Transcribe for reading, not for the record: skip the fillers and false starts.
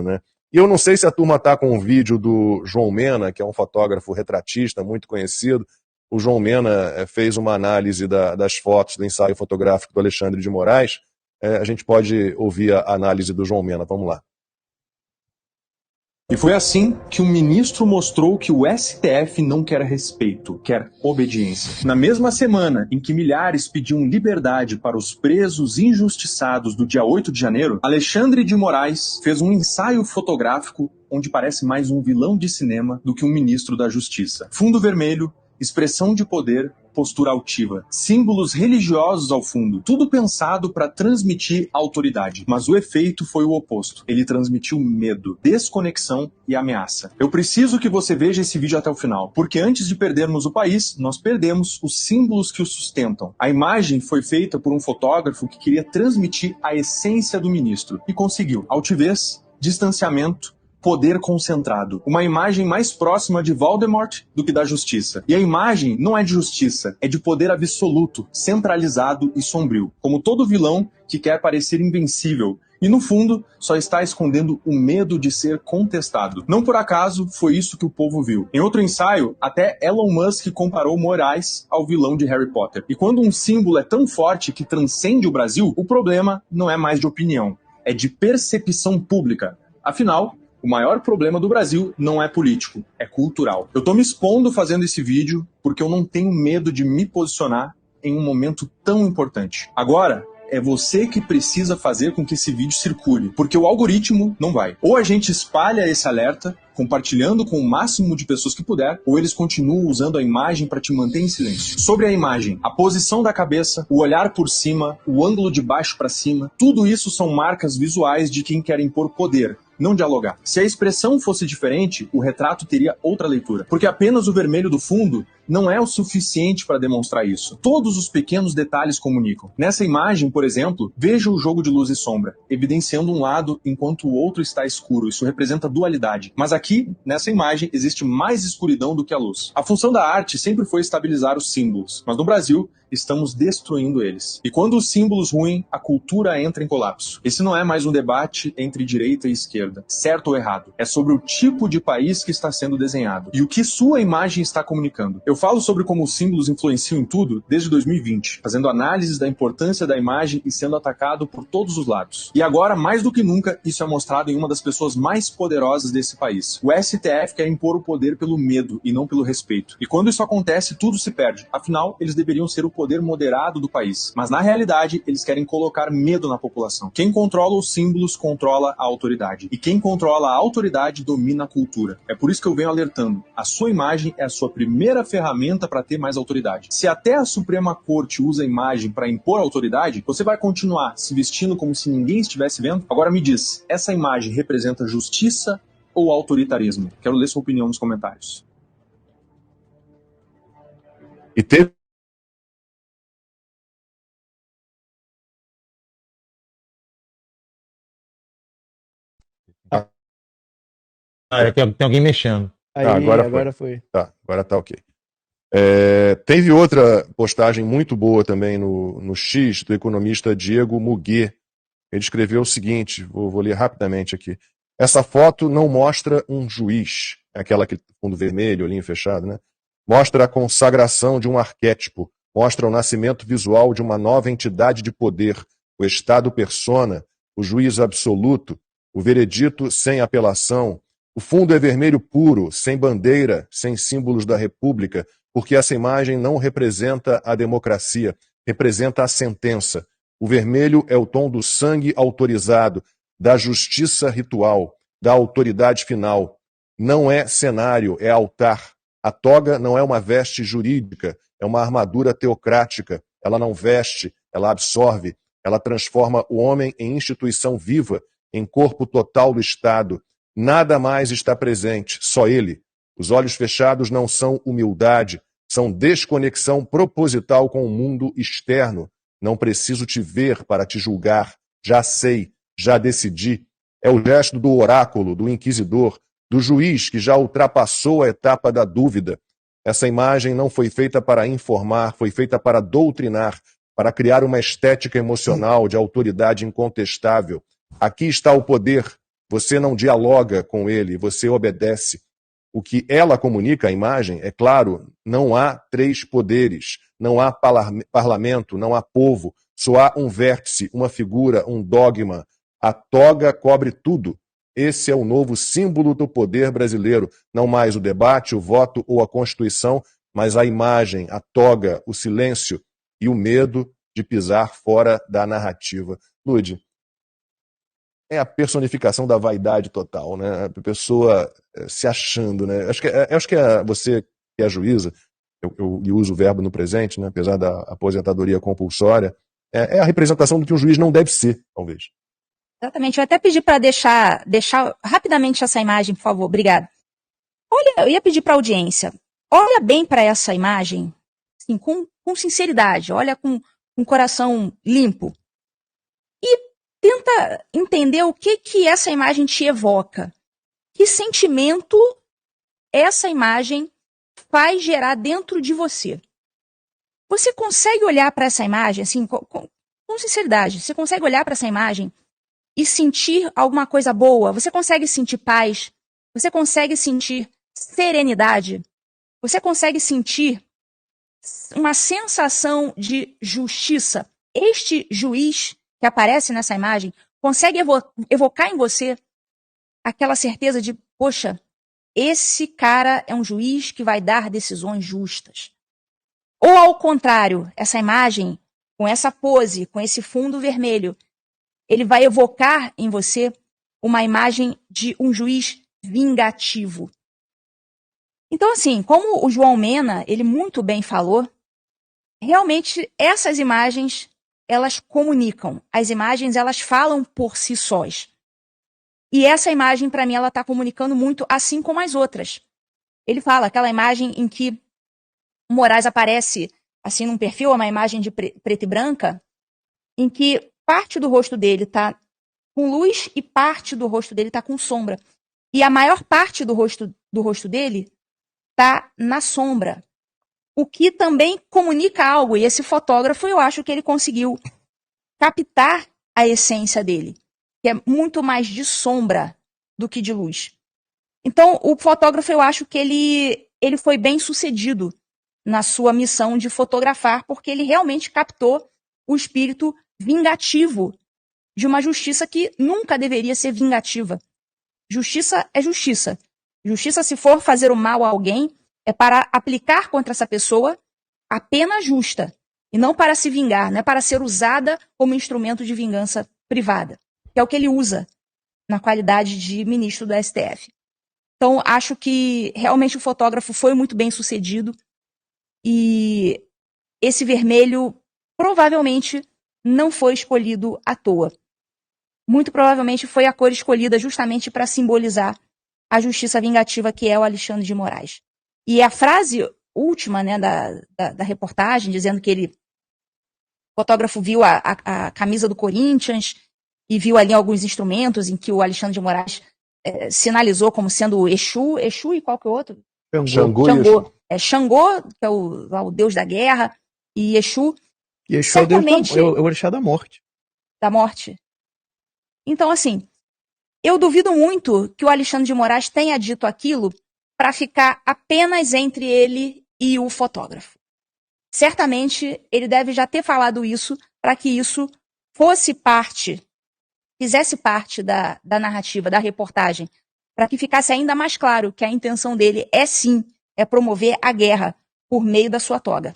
né? E eu não sei se a turma está com um vídeo do João Mena, que é um fotógrafo retratista muito conhecido. O João Mena fez uma análise das fotos do ensaio fotográfico do Alexandre de Moraes. A gente pode ouvir a análise do João Mena. Vamos lá. E foi assim que o ministro mostrou que o STF não quer respeito, quer obediência. Na mesma semana em que milhares pediam liberdade para os presos injustiçados do dia 8 de janeiro, Alexandre de Moraes fez um ensaio fotográfico onde parece mais um vilão de cinema do que um ministro da Justiça. Fundo vermelho, expressão de poder, postura altiva, símbolos religiosos ao fundo, tudo pensado para transmitir autoridade. Mas o efeito foi o oposto. Ele transmitiu medo, desconexão e ameaça. Eu preciso que você veja esse vídeo até o final, porque antes de perdermos o país, nós perdemos os símbolos que o sustentam. A imagem foi feita por um fotógrafo que queria transmitir a essência do ministro e conseguiu. Altivez, distanciamento, poder concentrado. Uma imagem mais próxima de Voldemort do que da justiça. E a imagem não é de justiça, é de poder absoluto, centralizado e sombrio. Como todo vilão que quer parecer invencível. E no fundo, só está escondendo o medo de ser contestado. Não por acaso foi isso que o povo viu. Em outro ensaio, até Elon Musk comparou Moraes ao vilão de Harry Potter. E quando um símbolo é tão forte que transcende o Brasil, o problema não é mais de opinião, é de percepção pública. Afinal, o maior problema do Brasil não é político, é cultural. Eu tô me expondo fazendo esse vídeo porque eu não tenho medo de me posicionar em um momento tão importante. Agora, é você que precisa fazer com que esse vídeo circule, porque o algoritmo não vai. Ou a gente espalha esse alerta, compartilhando com o máximo de pessoas que puder, ou eles continuam usando a imagem para te manter em silêncio. Sobre a imagem, a posição da cabeça, o olhar por cima, o ângulo de baixo para cima, tudo isso são marcas visuais de quem quer impor poder, não dialogar. Se a expressão fosse diferente, o retrato teria outra leitura, porque apenas o vermelho do fundo não é o suficiente para demonstrar isso. Todos os pequenos detalhes comunicam. Nessa imagem, por exemplo, veja o jogo de luz e sombra, evidenciando um lado enquanto o outro está escuro. Isso representa dualidade. Mas aqui, nessa imagem, existe mais escuridão do que a luz. A função da arte sempre foi estabilizar os símbolos, mas no Brasil, estamos destruindo eles. E quando os símbolos ruem, a cultura entra em colapso. Esse não é mais um debate entre direita e esquerda, certo ou errado. É sobre o tipo de país que está sendo desenhado e o que sua imagem está comunicando. Eu falo sobre como os símbolos influenciam em tudo desde 2020, fazendo análises da importância da imagem e sendo atacado por todos os lados. E agora, mais do que nunca, isso é mostrado em uma das pessoas mais poderosas desse país. O STF quer impor o poder pelo medo e não pelo respeito. E quando isso acontece, tudo se perde. Afinal, eles deveriam ser o poder moderado do país. Mas na realidade, eles querem colocar medo na população. Quem controla os símbolos controla a autoridade. E quem controla a autoridade domina a cultura. É por isso que eu venho alertando. A sua imagem é a sua primeira ferramenta para ter mais autoridade. Se até a Suprema Corte usa a imagem para impor autoridade, você vai continuar se vestindo como se ninguém estivesse vendo? Agora me diz, essa imagem representa justiça ou autoritarismo? Quero ler sua opinião nos comentários. E teve Tem alguém mexendo. Aí, agora foi. Tá, agora tá ok. Teve outra postagem muito boa também no X, do economista Diego Muguet. Ele escreveu o seguinte, vou ler rapidamente aqui. Essa foto não mostra um juiz, aquela que fundo vermelho, olhinho fechado, né? Mostra a consagração de um arquétipo, mostra o nascimento visual de uma nova entidade de poder, o Estado persona, o juiz absoluto, o veredito sem apelação. O fundo é vermelho puro, sem bandeira, sem símbolos da República, porque essa imagem não representa a democracia, representa a sentença. O vermelho é o tom do sangue autorizado, da justiça ritual, da autoridade final. Não é cenário, é altar. A toga não é uma veste jurídica, é uma armadura teocrática. Ela não veste, ela absorve, ela transforma o homem em instituição viva, em corpo total do Estado. Nada mais está presente, só ele. Os olhos fechados não são humildade, são desconexão proposital com o mundo externo. Não preciso te ver para te julgar. Já sei, já decidi. É o gesto do oráculo, do inquisidor, do juiz que já ultrapassou a etapa da dúvida. Essa imagem não foi feita para informar, foi feita para doutrinar, para criar uma estética emocional de autoridade incontestável. Aqui está o poder, você não dialoga com ele, você obedece o que ela comunica, a imagem, é claro, não há três poderes, não há parlamento, não há povo, só há um vértice, uma figura, um dogma. A toga cobre tudo. Esse é o novo símbolo do poder brasileiro, não mais o debate, o voto ou a Constituição, mas a imagem, a toga, o silêncio e o medo de pisar fora da narrativa. Lude, é a personificação da vaidade total, né? A pessoa se achando, né? Acho que você que é juíza, eu uso o verbo no presente, né? Apesar da aposentadoria compulsória, é a representação do que um juiz não deve ser, talvez. Exatamente. Eu até pedi para deixar rapidamente essa imagem, por favor. Obrigada. Olha, eu ia pedir para a audiência, olha bem para essa imagem, assim, com sinceridade, olha com um coração limpo. E tenta entender o que essa imagem te evoca. Que sentimento essa imagem faz gerar dentro de você. Você consegue olhar para essa imagem, assim, com sinceridade, você consegue olhar para essa imagem e sentir alguma coisa boa? Você consegue sentir paz? Você consegue sentir serenidade? Você consegue sentir uma sensação de justiça? Este juiz que aparece nessa imagem consegue evocar em você aquela certeza de, poxa, esse cara é um juiz que vai dar decisões justas. Ou ao contrário, essa imagem, com essa pose, com esse fundo vermelho, ele vai evocar em você uma imagem de um juiz vingativo. Então, assim, como o João Mena, ele muito bem falou, realmente essas imagens, elas comunicam. As imagens, elas falam por si sós. E essa imagem, para mim, ela está comunicando muito, assim como as outras. Ele fala, aquela imagem em que o Moraes aparece, assim, num perfil, uma imagem de preta e branca, em que parte do rosto dele está com luz e parte do rosto dele está com sombra. E a maior parte do rosto dele está na sombra. O que também comunica algo. E esse fotógrafo, eu acho que ele conseguiu captar a essência dele, que é muito mais de sombra do que de luz. Então, o fotógrafo, eu acho que ele foi bem sucedido na sua missão de fotografar, porque ele realmente captou o espírito vingativo de uma justiça que nunca deveria ser vingativa. Justiça é justiça. Justiça, se for fazer o mal a alguém, é para aplicar contra essa pessoa a pena justa, e não para se vingar, não é para ser usada como instrumento de vingança privada, que é o que ele usa na qualidade de ministro do STF. Então, acho que realmente o fotógrafo foi muito bem sucedido, e esse vermelho provavelmente não foi escolhido à toa. Muito provavelmente foi a cor escolhida justamente para simbolizar a justiça vingativa que é o Alexandre de Moraes. E a frase última, né, da reportagem, dizendo que o fotógrafo viu a camisa do Corinthians e viu ali alguns instrumentos em que o Alexandre de Moraes sinalizou como sendo Exu e qual que é o outro? Xangô. Xangô, que é o deus da guerra, e Exu. E Exu é o orixá da morte. Da morte. Então, assim, eu duvido muito que o Alexandre de Moraes tenha dito aquilo para ficar apenas entre ele e o fotógrafo. Certamente, ele deve já ter falado isso para que isso fizesse parte da narrativa, da reportagem, para que ficasse ainda mais claro que a intenção dele é sim, promover a guerra por meio da sua toga.